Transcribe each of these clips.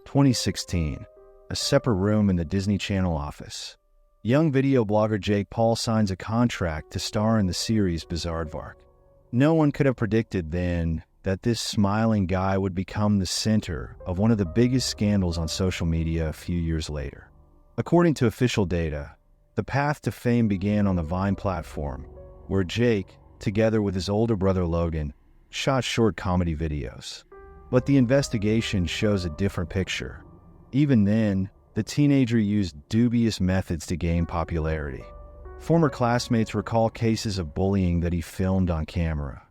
2016. A separate room in the Disney Channel office. Young video blogger Jake Paul signs a contract to star in the series Bizaardvark. No one could have predicted then that this smiling guy would become the center of one of the biggest scandals on social media a few years later. According to official data, the path to fame began on the Vine platform, where Jake, together with his older brother Logan, shot short comedy videos. But the investigation shows a different picture. Even then, the teenager used dubious methods to gain popularity. Former classmates recall cases of bullying that he filmed on camera.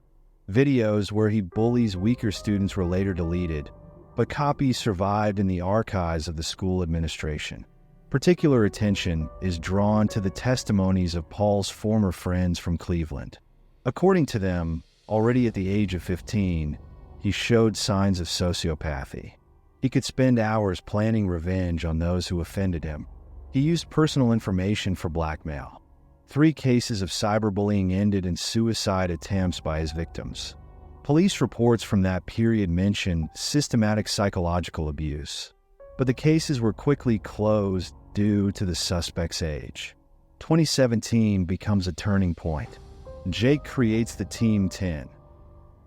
Videos where he bullies weaker students were later deleted, but copies survived in the archives of the school administration. Particular attention is drawn to the testimonies of Paul's former friends from Cleveland. According to them, already at the age of 15, he showed signs of sociopathy. He could spend hours planning revenge on those who offended him. He used personal information for blackmail. 3 cases of cyberbullying ended in suicide attempts by his victims. Police reports from that period mention systematic psychological abuse, but the cases were quickly closed due to the suspect's age. 2017 becomes a turning point. Jake creates the Team 10,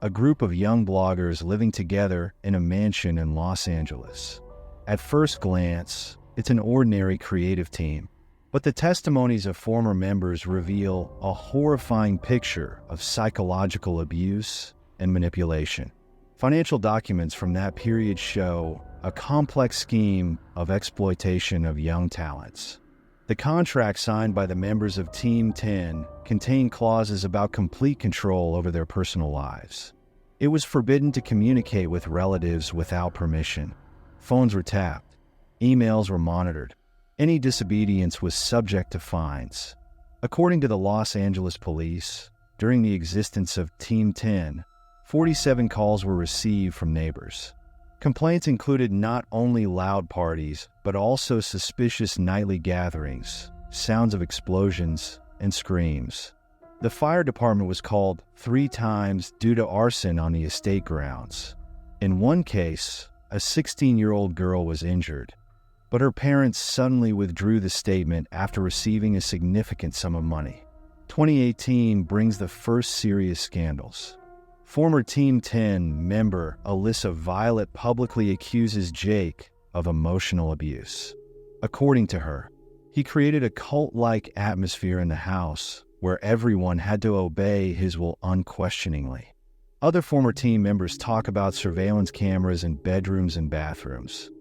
a group of young bloggers living together in a mansion in Los Angeles. At first glance, it's an ordinary creative team, but the testimonies of former members reveal a horrifying picture of psychological abuse and manipulation. Financial documents from that period show a complex scheme of exploitation of young talents. The contract signed by the members of Team 10 contained clauses about complete control over their personal lives. It was forbidden to communicate with relatives without permission. Phones were tapped. Emails were monitored. Any disobedience was subject to fines. According to the Los Angeles police, during the existence of Team 10, 47 calls were received from neighbors. Complaints included not only loud parties, but also suspicious nightly gatherings, sounds of explosions, and screams. The fire department was called 3 times due to arson on the estate grounds. In one case, a 16-year-old girl was injured, but her parents suddenly withdrew the statement after receiving a significant sum of money. 2018 brings the first serious scandals. Former Team 10 member Alyssa Violet publicly accuses Jake of emotional abuse. According to her, he created a cult-like atmosphere in the house where everyone had to obey his will unquestioningly. Other former team members talk about surveillance cameras in bedrooms and bathrooms.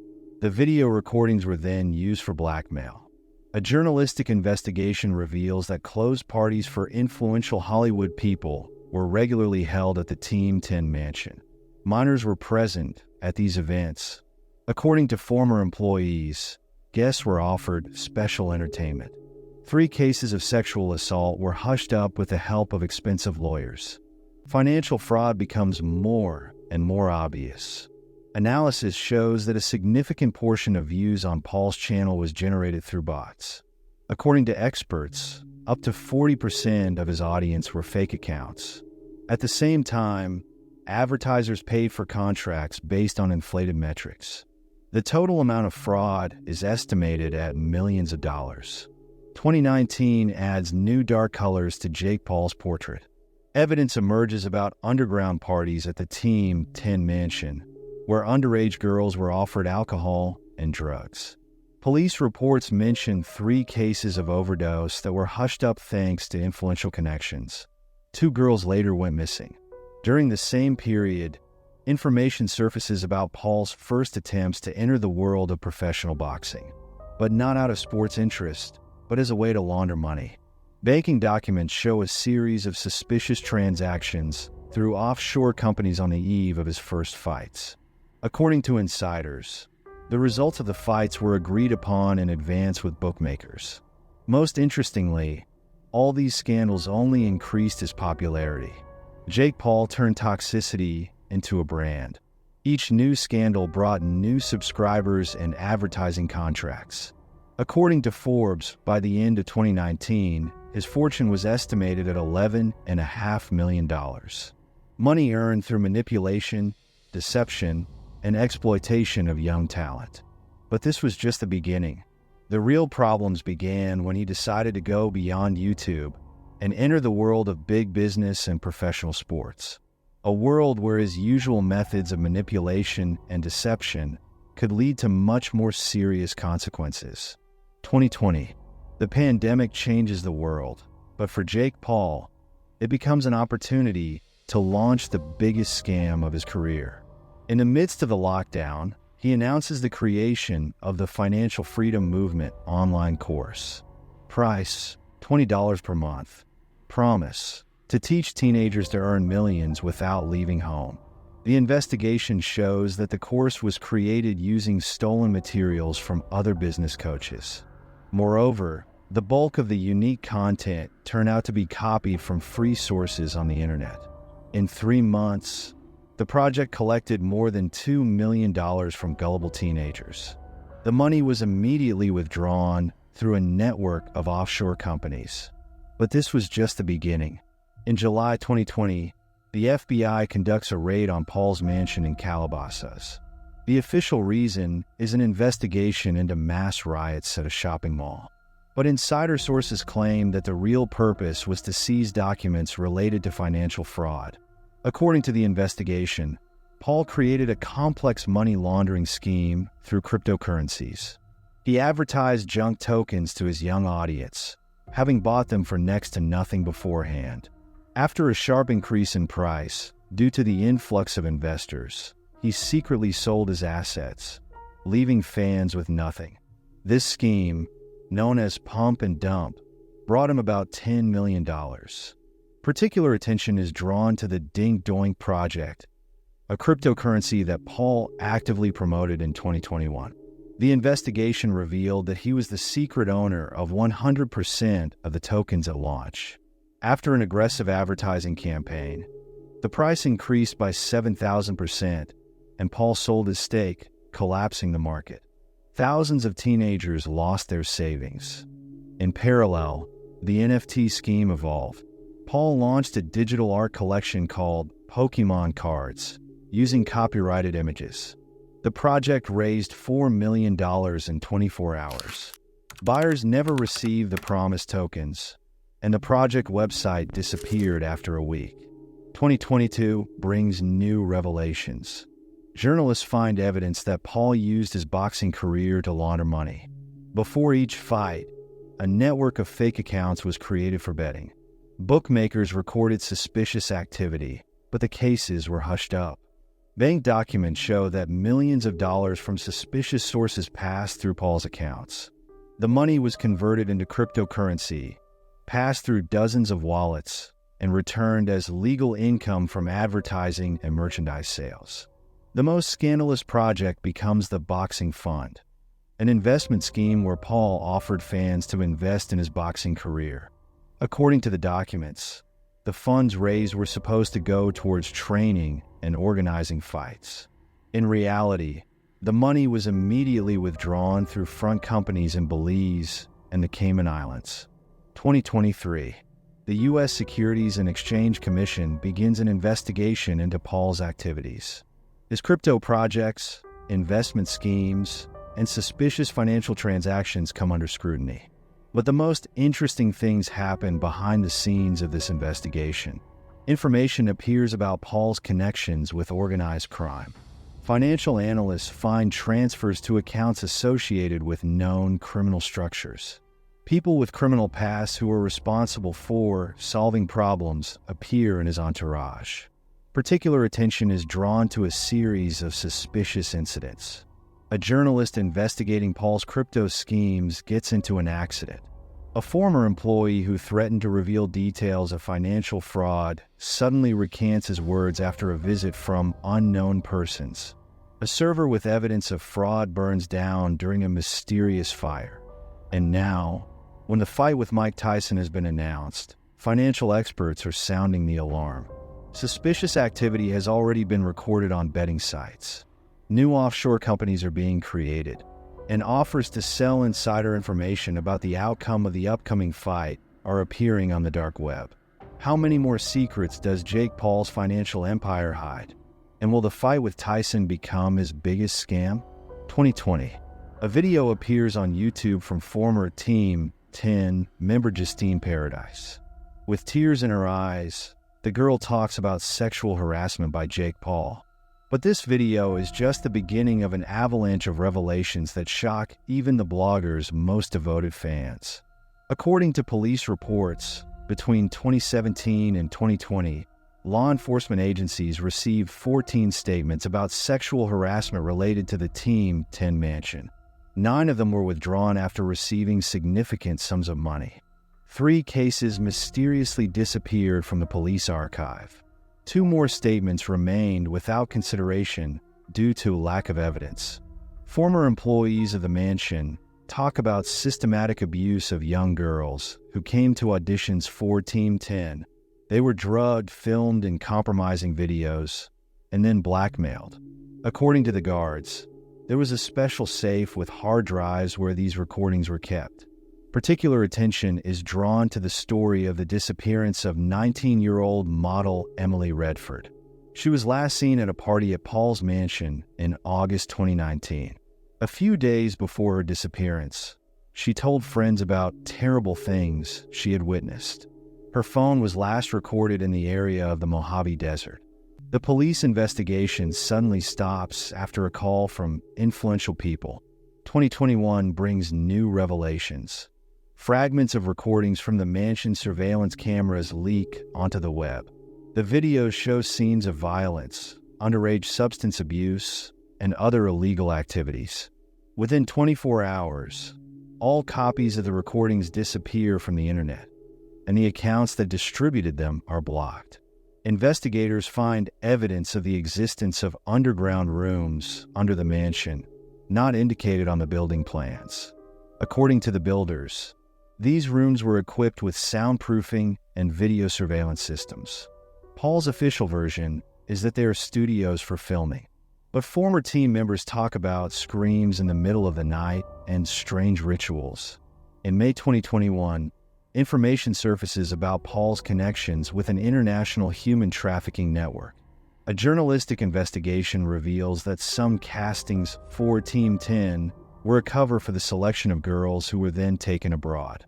The video recordings were then used for blackmail. A journalistic investigation reveals that closed parties for influential Hollywood people were regularly held at the Team 10 mansion. Minors were present at these events. According to former employees, guests were offered special entertainment. 3 cases of sexual assault were hushed up with the help of expensive lawyers. Financial fraud becomes more and more obvious. Analysis shows that a significant portion of views on Paul's channel was generated through bots. According to experts, up to 40% of his audience were fake accounts. At the same time, advertisers paid for contracts based on inflated metrics. The total amount of fraud is estimated at millions of dollars. 2019 adds new dark colors to Jake Paul's portrait. Evidence emerges about underground parties at the Team 10 mansion, where underage girls were offered alcohol and drugs. Police reports mention 3 cases of overdose that were hushed up thanks to influential connections. 2 girls later went missing. During the same period, information surfaces about Paul's first attempts to enter the world of professional boxing, but not out of sports interest, but as a way to launder money. Banking documents show a series of suspicious transactions through offshore companies on the eve of his first fights. According to insiders, the results of the fights were agreed upon in advance with bookmakers. Most interestingly, all these scandals only increased his popularity. Jake Paul turned toxicity into a brand. Each new scandal brought new subscribers and advertising contracts. According to Forbes, by the end of 2019, his fortune was estimated at $11.5 million. Money earned through manipulation, deception, and exploitation of young talent. But this was just the beginning. The real problems began when he decided to go beyond YouTube and enter the world of big business and professional sports, a world where his usual methods of manipulation and deception could lead to much more serious consequences. 2020. The pandemic changes the world, but for Jake Paul, it becomes an opportunity to launch the biggest scam of his career. In the midst of the lockdown, he announces the creation of the Financial Freedom Movement online course. Price, $20 per month. Promise, to teach teenagers to earn millions without leaving home. The investigation shows that the course was created using stolen materials from other business coaches. Moreover, the bulk of the unique content turned out to be copied from free sources on the internet. In 3 months, the project collected more than $2 million from gullible teenagers. The money was immediately withdrawn through a network of offshore companies. But this was just the beginning. In July 2020, the FBI conducts a raid on Paul's mansion in Calabasas. The official reason is an investigation into mass riots at a shopping mall. But insider sources claim that the real purpose was to seize documents related to financial fraud. According to the investigation, Paul created a complex money laundering scheme through cryptocurrencies. He advertised junk tokens to his young audience, having bought them for next to nothing beforehand. After a sharp increase in price due to the influx of investors, he secretly sold his assets, leaving fans with nothing. This scheme, known as pump and dump, brought him about $10 million. Particular attention is drawn to the Ding Doink project, a cryptocurrency that Paul actively promoted in 2021. The investigation revealed that he was the secret owner of 100% of the tokens at launch. After an aggressive advertising campaign, the price increased by 7,000%, and Paul sold his stake, collapsing the market. Thousands of teenagers lost their savings. In parallel, the NFT scheme evolved. Paul launched a digital art collection called Pokemon Cards, using copyrighted images. The project raised $4 million in 24 hours. Buyers never received the promised tokens, and the project website disappeared after a week. 2022 brings new revelations. Journalists find evidence that Paul used his boxing career to launder money. Before each fight, a network of fake accounts was created for betting. Bookmakers recorded suspicious activity, but the cases were hushed up. Bank documents show that millions of dollars from suspicious sources passed through Paul's accounts. The money was converted into cryptocurrency, passed through dozens of wallets, and returned as legal income from advertising and merchandise sales. The most scandalous project becomes the Boxing Fund, an investment scheme where Paul offered fans to invest in his boxing career. According to the documents, the funds raised were supposed to go towards training and organizing fights. In reality, the money was immediately withdrawn through front companies in Belize and the Cayman Islands. 2023, the U.S. Securities and Exchange Commission begins an investigation into Paul's activities. His crypto projects, investment schemes, and suspicious financial transactions come under scrutiny. But the most interesting things happen behind the scenes of this investigation. Information appears about Paul's connections with organized crime. Financial analysts find transfers to accounts associated with known criminal structures. People with criminal pasts who are responsible for solving problems appear in his entourage. Particular attention is drawn to a series of suspicious incidents. A journalist investigating Paul's crypto schemes gets into an accident. A former employee who threatened to reveal details of financial fraud suddenly recants his words after a visit from unknown persons. A server with evidence of fraud burns down during a mysterious fire. And now, when the fight with Mike Tyson has been announced, financial experts are sounding the alarm. Suspicious activity has already been recorded on betting sites. New offshore companies are being created, and offers to sell insider information about the outcome of the upcoming fight are appearing on the dark web. How many more secrets does Jake Paul's financial empire hide? And will the fight with Tyson become his biggest scam? 2020. A video appears on YouTube from former Team 10 member Justine Paradise. With tears in her eyes, the girl talks about sexual harassment by Jake Paul. But this video is just the beginning of an avalanche of revelations that shock even the blogger's most devoted fans. According to police reports, between 2017 and 2020, law enforcement agencies received 14 statements about sexual harassment related to the Team 10 mansion. 9 of them were withdrawn after receiving significant sums of money. 3 cases mysteriously disappeared from the police archive. 2 more statements remained without consideration due to lack of evidence. Former employees of the mansion talk about systematic abuse of young girls who came to auditions for Team 10. They were drugged, filmed in compromising videos, and then blackmailed. According to the guards, there was a special safe with hard drives where these recordings were kept. Particular attention is drawn to the story of the disappearance of 19-year-old model Emily Redford. She was last seen at a party at Paul's mansion in August 2019. A few days before her disappearance, she told friends about terrible things she had witnessed. Her phone was last recorded in the area of the Mojave Desert. The police investigation suddenly stops after a call from influential people. 2021 brings new revelations. Fragments of recordings from the mansion surveillance cameras leak onto the web. The videos show scenes of violence, underage substance abuse, and other illegal activities. Within 24 hours, all copies of the recordings disappear from the internet, and the accounts that distributed them are blocked. Investigators find evidence of the existence of underground rooms under the mansion, not indicated on the building plans. According to the builders, these rooms were equipped with soundproofing and video surveillance systems. Paul's official version is that they are studios for filming, but former team members talk about screams in the middle of the night and strange rituals. In May 2021, information surfaces about Paul's connections with an international human trafficking network. A journalistic investigation reveals that some castings for Team 10 were a cover for the selection of girls who were then taken abroad.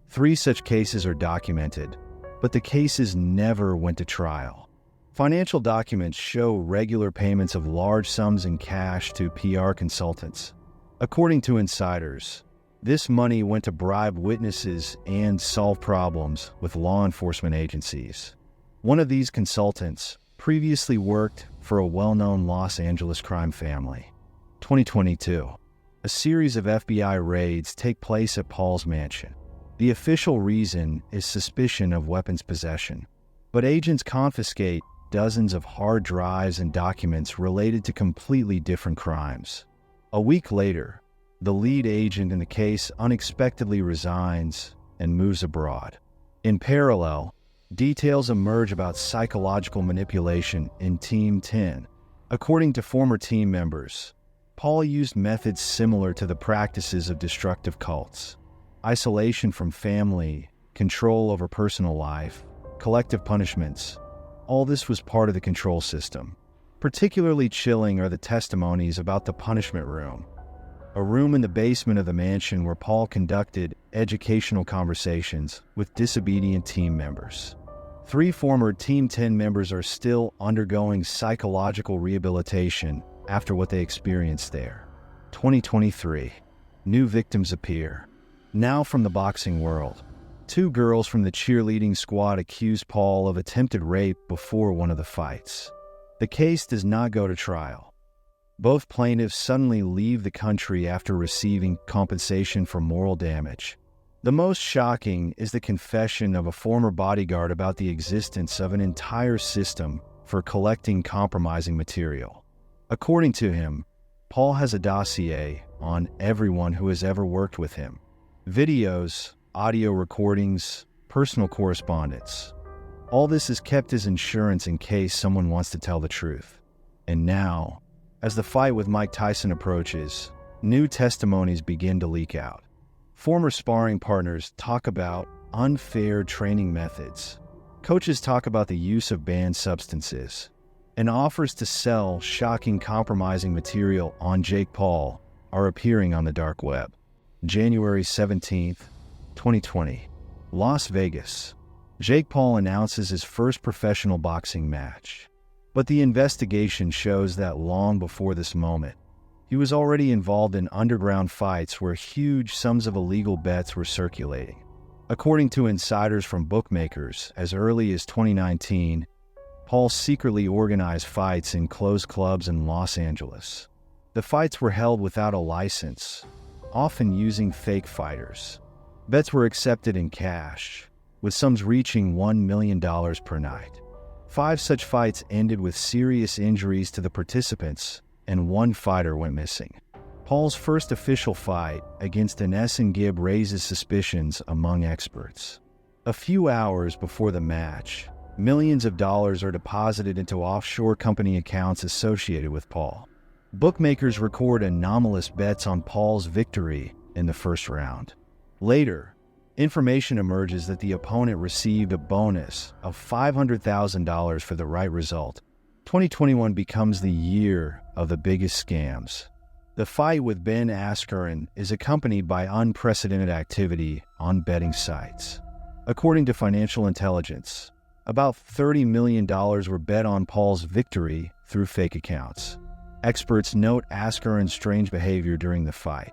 3 such cases are documented, but the cases never went to trial. Financial documents show regular payments of large sums in cash to PR consultants. According to insiders, this money went to bribe witnesses and solve problems with law enforcement agencies. One of these consultants previously worked for a well-known Los Angeles crime family. 2022. A series of FBI raids take place at Paul's mansion. The official reason is suspicion of weapons possession, but agents confiscate dozens of hard drives and documents related to completely different crimes. A week later, the lead agent in the case unexpectedly resigns and moves abroad. In parallel, details emerge about psychological manipulation in Team 10. According to former team members, Paul used methods similar to the practices of destructive cults: isolation from family, control over personal life, collective punishments. All this was part of the control system. Particularly chilling are the testimonies about the punishment room, a room in the basement of the mansion where Paul conducted educational conversations with disobedient team members. 3 former Team 10 members are still undergoing psychological rehabilitation after what they experienced there. 2023. New victims appear. Now from the boxing world. 2 girls from the cheerleading squad accuse Paul of attempted rape before one of the fights. The case does not go to trial. Both plaintiffs suddenly leave the country after receiving compensation for moral damage. The most shocking is the confession of a former bodyguard about the existence of an entire system for collecting compromising material. According to him, Paul has a dossier on everyone who has ever worked with him. Videos, audio recordings, personal correspondence. All this is kept as insurance in case someone wants to tell the truth. And now, as the fight with Mike Tyson approaches, new testimonies begin to leak out. Former sparring partners talk about unfair training methods. Coaches talk about the use of banned substances. and offers to sell shocking, compromising material on Jake Paul are appearing on the dark web. January 17th, 2020. Las Vegas. Jake Paul announces his first professional boxing match. But the investigation shows that long before this moment, he was already involved in underground fights where huge sums of illegal bets were circulating. According to insiders from bookmakers, as early as 2019, Paul secretly organized fights in closed clubs in Los Angeles. The fights were held without a license, often using fake fighters. Bets were accepted in cash, with sums reaching $1 million per night. 5 such fights ended with serious injuries to the participants, and 1 fighter went missing. Paul's first official fight against Ines and Gibb raises suspicions among experts. A few hours before the match, millions of dollars are deposited into offshore company accounts associated with Paul. Bookmakers record anomalous bets on Paul's victory in the first round. Later, information emerges that the opponent received a bonus of $500,000 for the right result. 2021 becomes the year of the biggest scams. The fight with Ben Askren is accompanied by unprecedented activity on betting sites. According to Financial Intelligence, about $30 million were bet on Paul's victory through fake accounts. Experts note Askren's strange behavior during the fight.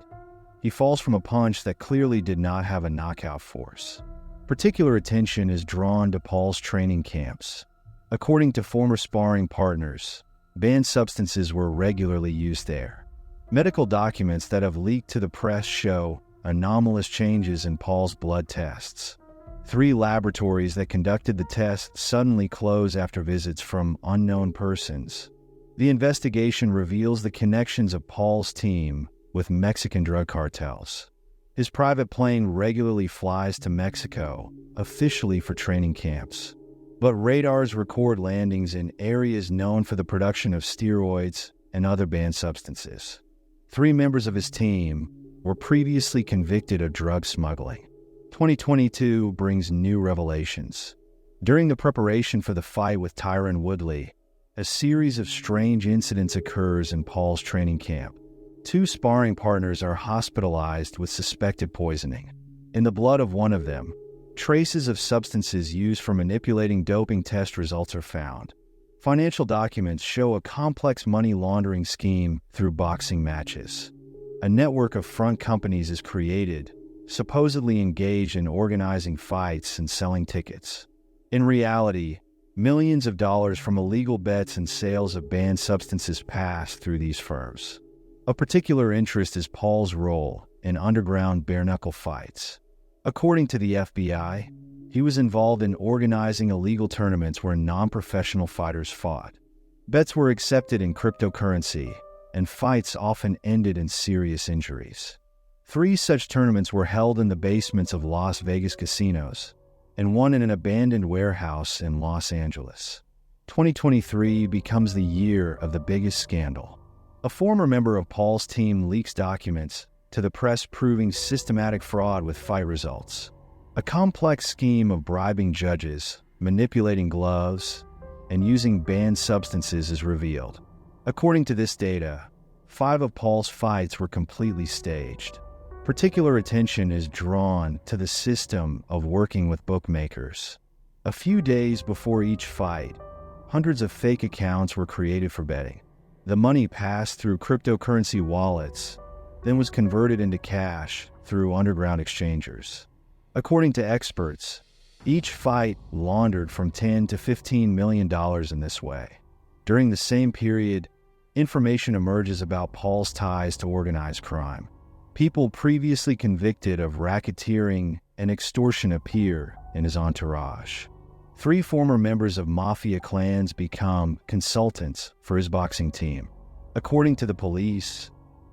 He falls from a punch that clearly did not have a knockout force. Particular attention is drawn to Paul's training camps. According to former sparring partners, banned substances were regularly used there. Medical documents that have leaked to the press show anomalous changes in Paul's blood tests. 3 laboratories that conducted the tests suddenly close after visits from unknown persons. The investigation reveals the connections of Paul's team with Mexican drug cartels. His private plane regularly flies to Mexico, officially for training camps. But radars record landings in areas known for the production of steroids and other banned substances. 3 members of his team were previously convicted of drug smuggling. 2022 brings new revelations. During the preparation for the fight with Tyron Woodley, a series of strange incidents occurs in Paul's training camp. 2 sparring partners are hospitalized with suspected poisoning. In the blood of one of them, traces of substances used for manipulating doping test results are found. Financial documents show a complex money laundering scheme through boxing matches. A network of front companies is created, supposedly engaged in organizing fights and selling tickets. In reality, millions of dollars from illegal bets and sales of banned substances pass through these firms. Of particular interest is Paul's role in underground bare-knuckle fights. According to the FBI, he was involved in organizing illegal tournaments where non-professional fighters fought. Bets were accepted in cryptocurrency, and fights often ended in serious injuries. 3 such tournaments were held in the basements of Las Vegas casinos, and one in an abandoned warehouse in Los Angeles. 2023 becomes the year of the biggest scandal. A former member of Paul's team leaks documents to the press proving systematic fraud with fight results. A complex scheme of bribing judges, manipulating gloves, and using banned substances is revealed. According to this data, 5 of Paul's fights were completely staged. Particular attention is drawn to the system of working with bookmakers. A few days before each fight, hundreds of fake accounts were created for betting. The money passed through cryptocurrency wallets, then was converted into cash through underground exchangers. According to experts, each fight laundered from $10 to $15 million in this way. During the same period, information emerges about Paul's ties to organized crime. People previously convicted of racketeering and extortion appear in his entourage. 3 former members of Mafia clans become consultants for his boxing team. According to the police,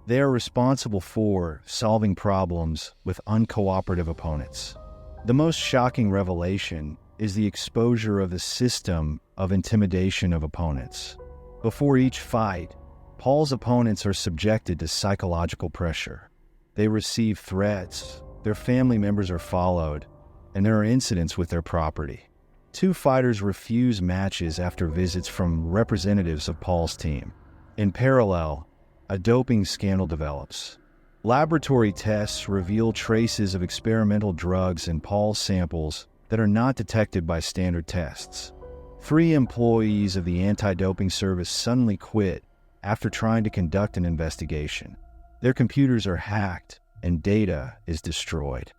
they are responsible for solving problems with uncooperative opponents. The most shocking revelation is the exposure of the system of intimidation of opponents. Before each fight, Paul's opponents are subjected to psychological pressure. They receive threats, their family members are followed, and there are incidents with their property. Two fighters refuse matches after visits from representatives of Paul's team. In parallel, a doping scandal develops. Laboratory tests reveal traces of experimental drugs in Paul's samples that are not detected by standard tests. 3 employees of the anti-doping service suddenly quit after trying to conduct an investigation. Their computers are hacked and data is destroyed.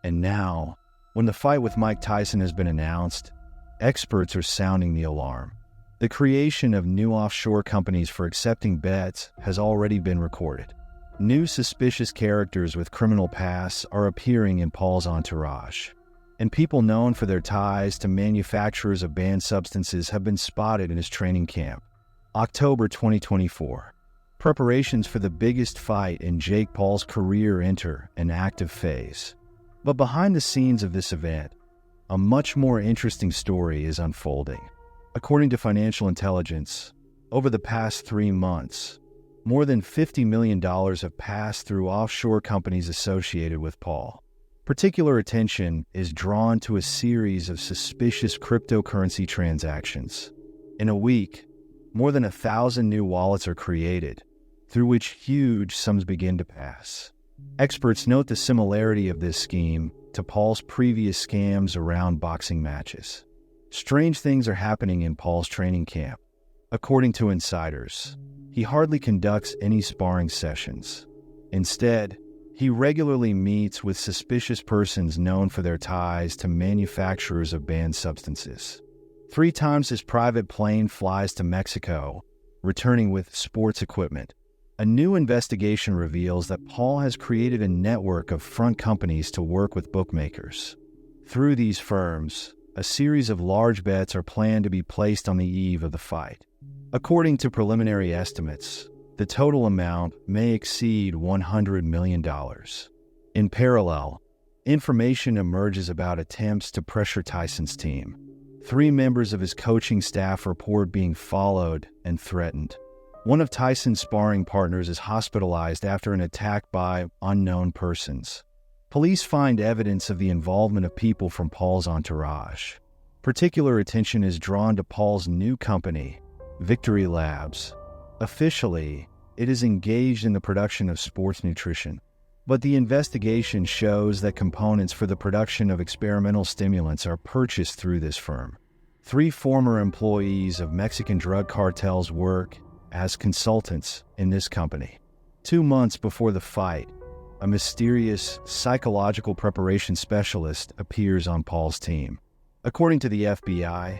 And now, when the fight with Mike Tyson has been announced, experts are sounding the alarm. The creation of new offshore companies for accepting bets has already been recorded. New suspicious characters with criminal pasts are appearing in Paul's entourage, and people known for their ties to manufacturers of banned substances have been spotted in his training camp. October 2024. Preparations for the biggest fight in Jake Paul's career enter an active phase. But behind the scenes of this event, a much more interesting story is unfolding. According to financial intelligence, over the past 3 months, more than $50 million have passed through offshore companies associated with Paul. Particular attention is drawn to a series of suspicious cryptocurrency transactions. In a week, more than 1,000 new wallets are created, through which huge sums begin to pass. Experts note the similarity of this scheme to Paul's previous scams around boxing matches. Strange things are happening in Paul's training camp. According to insiders, he hardly conducts any sparring sessions. Instead, he regularly meets with suspicious persons known for their ties to manufacturers of banned substances. 3 times his private plane flies to Mexico, returning with sports equipment. A new investigation reveals that Paul has created a network of front companies to work with bookmakers. Through these firms, a series of large bets are planned to be placed on the eve of the fight. According to preliminary estimates, the total amount may exceed $100 million. In parallel, information emerges about attempts to pressure Tyson's team. 3 members of his coaching staff report being followed and threatened. One of Tyson's sparring partners is hospitalized after an attack by unknown persons. Police find evidence of the involvement of people from Paul's entourage. Particular attention is drawn to Paul's new company, Victory Labs. Officially, it is engaged in the production of sports nutrition, but the investigation shows that components for the production of experimental stimulants are purchased through this firm. 3 former employees of Mexican drug cartels work as consultants in this company. 2 months before the fight, a mysterious psychological preparation specialist appears on Paul's team. According to the FBI,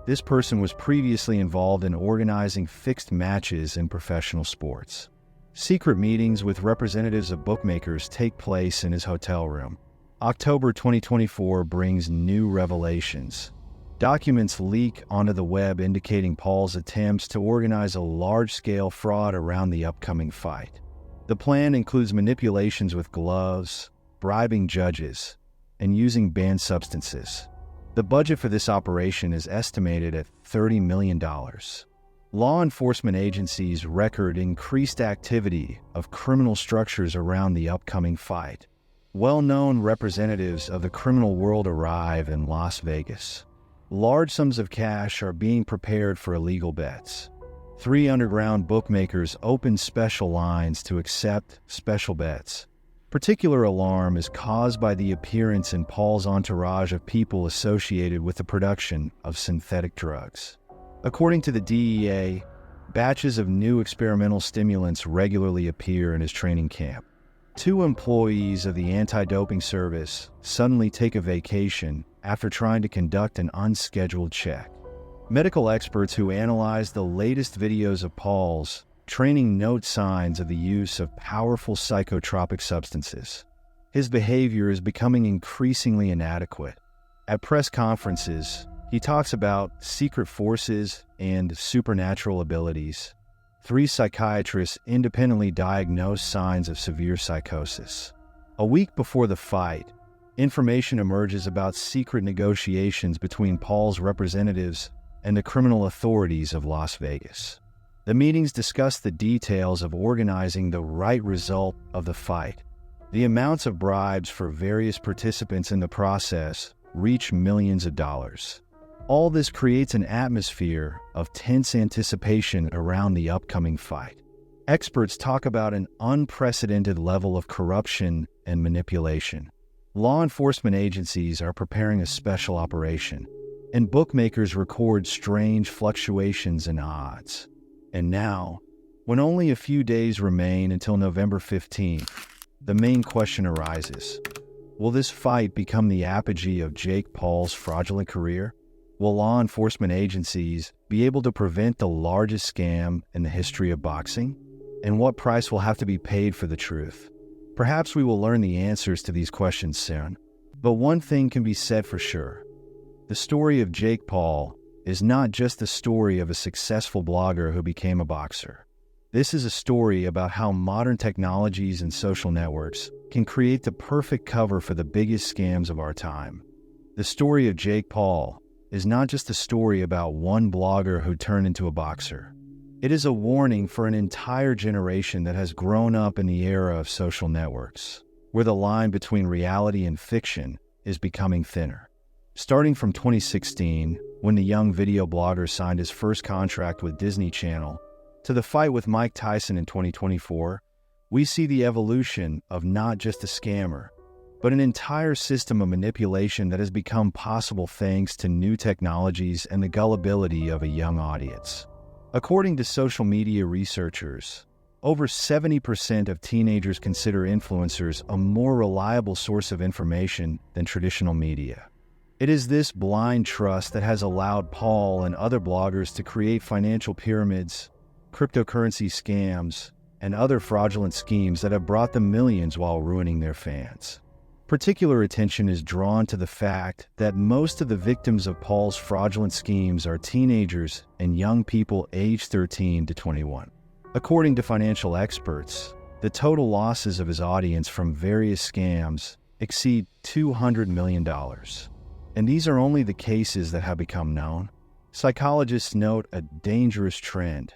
this person was previously involved in organizing fixed matches in professional sports. Secret meetings with representatives of bookmakers take place in his hotel room. October 2024 brings new revelations. Documents leak onto the web indicating Paul's attempts to organize a large-scale fraud around the upcoming fight. The plan includes manipulations with gloves, bribing judges, and using banned substances. The budget for this operation is estimated at $30 million. Law enforcement agencies record increased activity of criminal structures around the upcoming fight. Well-known representatives of the criminal world arrive in Las Vegas. Large sums of cash are being prepared for illegal bets. 3 underground bookmakers open special lines to accept special bets. Particular alarm is caused by the appearance in Paul's entourage of people associated with the production of synthetic drugs. According to the DEA, batches of new experimental stimulants regularly appear in his training camp. 2 employees of the anti-doping service suddenly take a vacation after trying to conduct an unscheduled check. Medical experts who analyze the latest videos of Paul's training note signs of the use of powerful psychotropic substances. His behavior is becoming increasingly inadequate. At press conferences, he talks about secret forces and supernatural abilities. 3 psychiatrists independently diagnose signs of severe psychosis. A week before the fight, information emerges about secret negotiations between Paul's representatives and the criminal authorities of Las Vegas. The meetings discuss the details of organizing the right result of the fight. The amounts of bribes for various participants in the process reach millions of dollars. All this creates an atmosphere of tense anticipation around the upcoming fight. Experts talk about an unprecedented level of corruption and manipulation. Law enforcement agencies are preparing a special operation, and bookmakers record strange fluctuations in odds. And now, when only a few days remain until November 15th, the main question arises. Will this fight become the apogee of Jake Paul's fraudulent career? Will law enforcement agencies be able to prevent the largest scam in the history of boxing? And what price will have to be paid for the truth? Perhaps we will learn the answers to these questions soon. But one thing can be said for sure. The story of Jake Paul is not just the story of a successful blogger who became a boxer. This is a story about how modern technologies and social networks can create the perfect cover for the biggest scams of our time. The story of Jake Paul is not just a story about one blogger who turned into a boxer. It is a warning for an entire generation that has grown up in the era of social networks, where the line between reality and fiction is becoming thinner. Starting from 2016, when the young video blogger signed his first contract with Disney Channel, to the fight with Mike Tyson in 2024, we see the evolution of not just a scammer, but an entire system of manipulation that has become possible thanks to new technologies and the gullibility of a young audience. According to social media researchers, over 70% of teenagers consider influencers a more reliable source of information than traditional media. It is this blind trust that has allowed Paul and other bloggers to create financial pyramids, cryptocurrency scams, and other fraudulent schemes that have brought them millions while ruining their fans. Particular attention is drawn to the fact that most of the victims of Paul's fraudulent schemes are teenagers and young people aged 13 to 21. According to financial experts, the total losses of his audience from various scams exceed $200 million. And these are only the cases that have become known. Psychologists note a dangerous trend.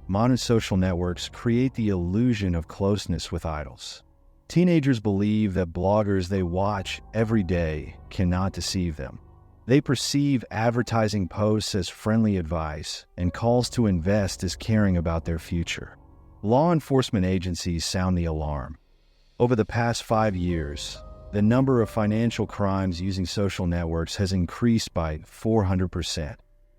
Modern social networks create the illusion of closeness with idols. Teenagers believe that bloggers they watch every day cannot deceive them. They perceive advertising posts as friendly advice and calls to invest as caring about their future. Law enforcement agencies sound the alarm. Over the past 5 years, the number of financial crimes using social networks has increased by 400%.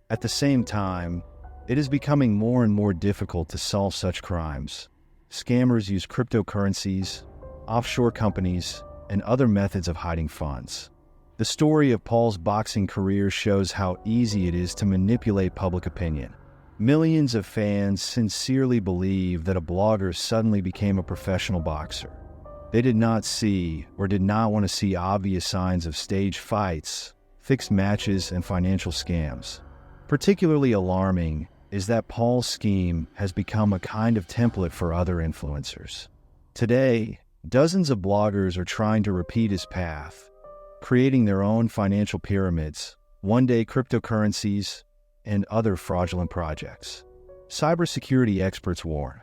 At the same time, it is becoming more and more difficult to solve such crimes. Scammers use cryptocurrencies, offshore companies, and other methods of hiding funds. The story of Paul's boxing career shows how easy it is to manipulate public opinion. Millions of fans sincerely believe that a blogger suddenly became a professional boxer. They did not see or did not want to see obvious signs of staged fights, fixed matches, and financial scams. Particularly alarming is that Paul's scheme has become a kind of template for other influencers. Today, dozens of bloggers are trying to repeat his path, creating their own financial pyramids, one-day cryptocurrencies, and other fraudulent projects. Cybersecurity experts warn,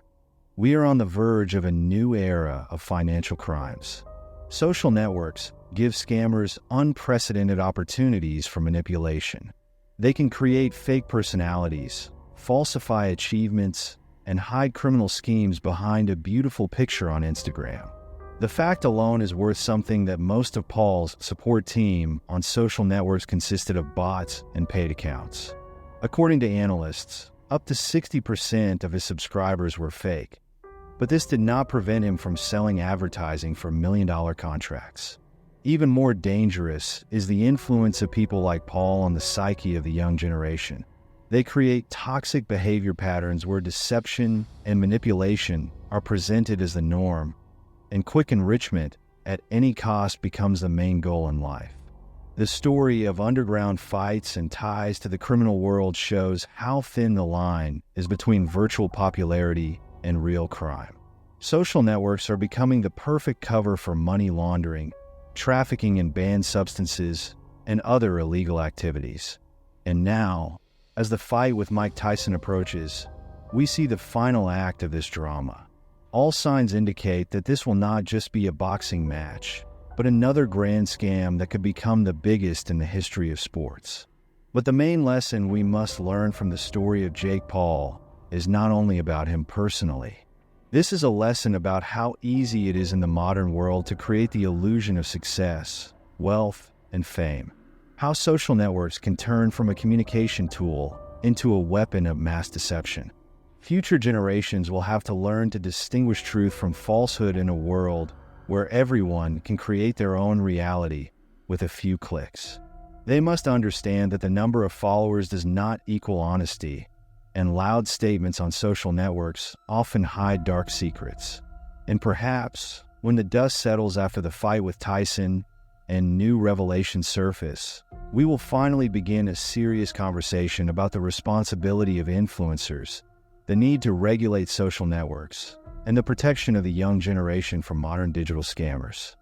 we are on the verge of a new era of financial crimes. Social networks give scammers unprecedented opportunities for manipulation. They can create fake personalities, falsify achievements, and hide criminal schemes behind a beautiful picture on Instagram. The fact alone is worth something that most of Paul's support team on social networks consisted of bots and paid accounts. According to analysts, up to 60% of his subscribers were fake, but this did not prevent him from selling advertising for million-dollar contracts. Even more dangerous is the influence of people like Paul on the psyche of the young generation. They create toxic behavior patterns where deception and manipulation are presented as the norm, and quick enrichment at any cost becomes the main goal in life. The story of underground fights and ties to the criminal world shows how thin the line is between virtual popularity and real crime. Social networks are becoming the perfect cover for money laundering, trafficking in banned substances, and other illegal activities. And now, as the fight with Mike Tyson approaches, we see the final act of this drama. All signs indicate that this will not just be a boxing match, but another grand scam that could become the biggest in the history of sports. But the main lesson we must learn from the story of Jake Paul is not only about him personally. This is a lesson about how easy it is in the modern world to create the illusion of success, wealth, and fame. How social networks can turn from a communication tool into a weapon of mass deception. Future generations will have to learn to distinguish truth from falsehood in a world where everyone can create their own reality with a few clicks. They must understand that the number of followers does not equal honesty, and loud statements on social networks often hide dark secrets. And perhaps, when the dust settles after the fight with Tyson and new revelations surface, we will finally begin a serious conversation about the responsibility of influencers, the need to regulate social networks, and the protection of the young generation from modern digital scammers.